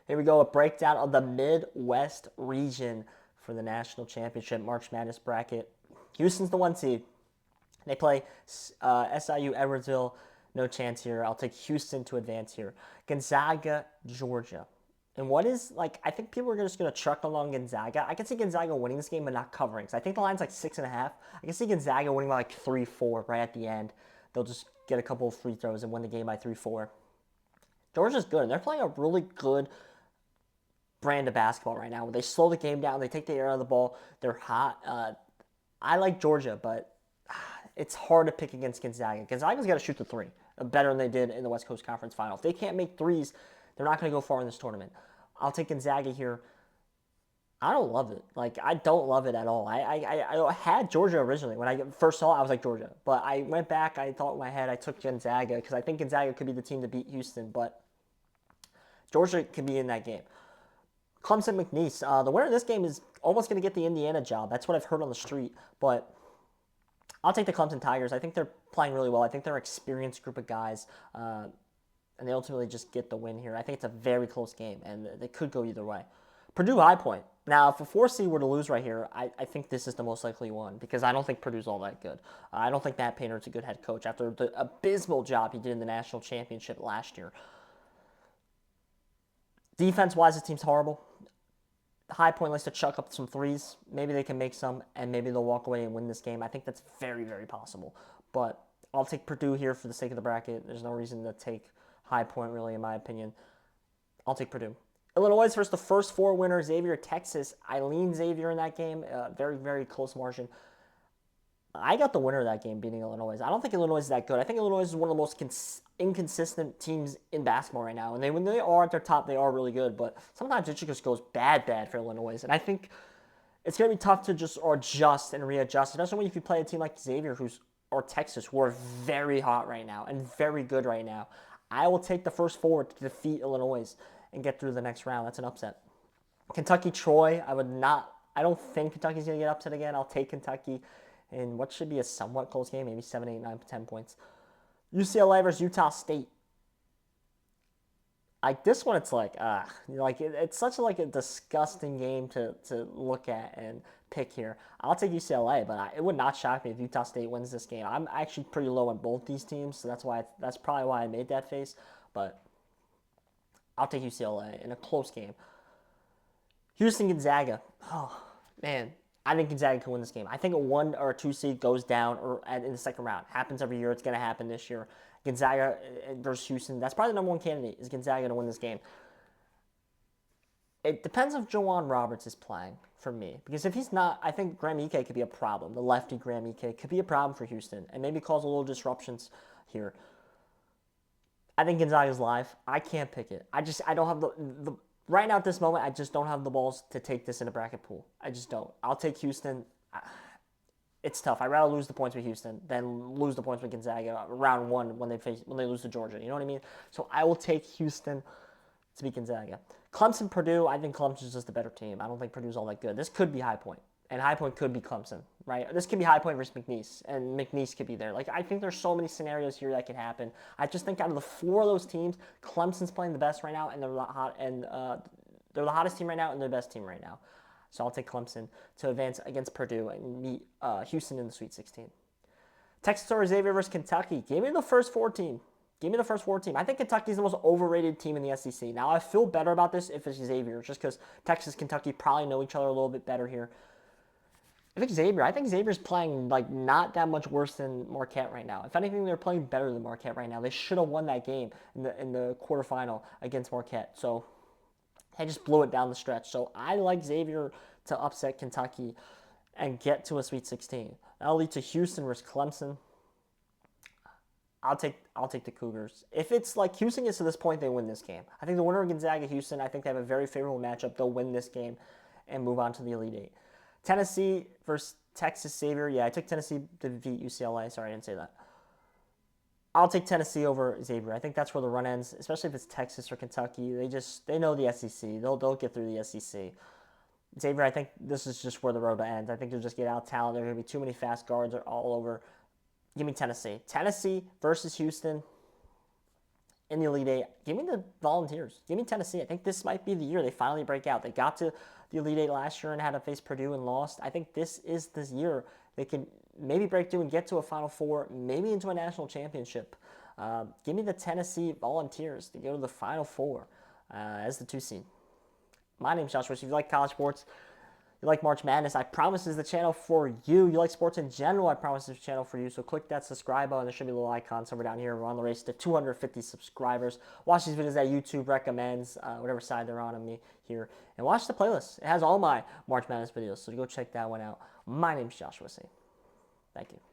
Here we go, a breakdown of the Midwest region for the national championship March Madness bracket. Houston's the 1 seed. They play SIU Edwardsville. No chance here. I'll take Houston to advance here. Gonzaga, Georgia. And what is, like, I think people are just going to truck along Gonzaga. I can see Gonzaga winning this game but not covering. So I think the line's like 6.5. I can see Gonzaga winning by like 3-4 right at the end. They'll just get a couple of free throws and win the game by 3-4. Georgia's good. And they're playing a really good brand of basketball right now. They slow the game down. They take the air out of the ball. They're hot. I like Georgia, but it's hard to pick against Gonzaga. Gonzaga's got to shoot the three better than they did in the West Coast Conference Final. If they can't make threes, they're not going to go far in this tournament. I'll take Gonzaga here. I don't love it. Like, I don't love it at all. I had Georgia originally. When I first saw it, I was like Georgia. But I went back. I thought in my head I took Gonzaga because I think Gonzaga could be the team to beat Houston. But Georgia could be in that game. Clemson McNeese. The winner of this game is almost going to get the Indiana job. That's what I've heard on the street. But I'll take the Clemson Tigers. I think they're playing really well. I think they're an experienced group of guys. And they ultimately just get the win here. I think it's a very close game, and they could go either way. Purdue High Point. Now, if a 4 seed were to lose right here, I think this is the most likely one because I don't think Purdue's all that good. I don't think Matt Painter's a good head coach after the abysmal job he did in the national championship last year. Defense-wise, this team's horrible. High Point likes to chuck up some threes. Maybe they can make some, and maybe they'll walk away and win this game. I think that's very, very possible. But I'll take Purdue here for the sake of the bracket. There's no reason to take High Point, really, in my opinion. I'll take Purdue. Illinois versus the first 4 winner, Xavier, Texas. I lean Xavier in that game. Very, very close margin. I got the winner of that game beating Illinois. I don't think Illinois is that good. I think Illinois is one of the most inconsistent teams in basketball right now. And when they are at their top, they are really good. But sometimes it just goes bad for Illinois. And I think it's going to be tough to just adjust and readjust, especially if you play a team like Xavier or Texas, who are very hot right now and very good right now. I will take the first 4 to defeat Illinois and get through the next round. That's an upset. Kentucky, Troy. I don't think Kentucky's going to get upset again. I'll take Kentucky in what should be a somewhat close game, maybe 7, 8, 9, 10 points. UCLA versus Utah State. Like this one, it's like, it's such a disgusting game to look at and pick here. I'll take UCLA, but it would not shock me if Utah State wins this game. I'm actually pretty low on both these teams, so that's probably why I made that face. But I'll take UCLA in a close game. Houston Gonzaga. Oh man, I think Gonzaga can win this game. I think a 1 or a 2 seed goes down in the second round. Happens every year. It's going to happen this year. Gonzaga versus Houston. That's probably the number 1 candidate. Is Gonzaga to win this game? It depends if Jawan Roberts is playing for me. Because if he's not, I think Graham Ike could be a problem. The lefty Graham Ike could be a problem for Houston and maybe cause a little disruptions here. I think Gonzaga's live. I can't pick it. I don't have the right now at this moment, I just don't have the balls to take this in a bracket pool. I just don't. I'll take Houston. It's tough. I'd rather lose the points with Houston than lose the points with Gonzaga round 1 when they lose to Georgia. You know what I mean? So I will take Houston to beat Gonzaga. Clemson, Purdue. I think Clemson's just the better team. I don't think Purdue's all that good. This could be High Point, and High Point could be Clemson, right? This could be High Point versus McNeese, and McNeese could be there. Like I think there's so many scenarios here that could happen. I just think out of the 4 of those teams, Clemson's playing the best right now, and they're the hottest team right now, and they're the best team right now. So I'll take Clemson to advance against Purdue and meet Houston in the Sweet 16. Texas or Xavier versus Kentucky. Give me the first 4 team. I think Kentucky's the most overrated team in the SEC. Now, I feel better about this if it's Xavier, just because Texas and Kentucky probably know each other a little bit better here. I think Xavier's playing not that much worse than Marquette right now. If anything, they're playing better than Marquette right now. They should have won that game in the quarterfinal against Marquette. So they just blew it down the stretch. So I like Xavier to upset Kentucky and get to a Sweet 16. That'll lead to Houston versus Clemson. I'll take the Cougars. If it's like Houston gets to this point, they win this game. I think the winner of Gonzaga Houston, I think they have a very favorable matchup. They'll win this game and move on to the Elite 8. Tennessee versus Texas Xavier. Yeah, I took Tennessee to beat UCLA. Sorry, I didn't say that. I'll take Tennessee over Xavier. I think that's where the run ends, especially if it's Texas or Kentucky. They know the SEC. They'll get through the SEC. Xavier, I think this is just where the road ends. I think they'll just get out talent. There are going to be too many fast guards all over. Give me Tennessee. Tennessee versus Houston in the Elite Eight, give me the Volunteers. Give me Tennessee. I think this might be the year they finally break out. They got to the Elite Eight last year and had to face Purdue and lost. I think this is this year they can maybe break through and get to a Final Four, maybe into a national championship. Give me the Tennessee Volunteers to go to the Final Four as the 2 seed. My name's Joshua. So if you like college sports, you like March Madness, I promise this is the channel for you. You like sports in general, I promise this is the channel for you. So click that subscribe button. There should be a little icon somewhere down here. We're on the race to 250 subscribers. Watch these videos that YouTube recommends, whatever side they're on me here. And watch the playlist. It has all my March Madness videos, so go check that one out. My name's Joshua C. Thank you.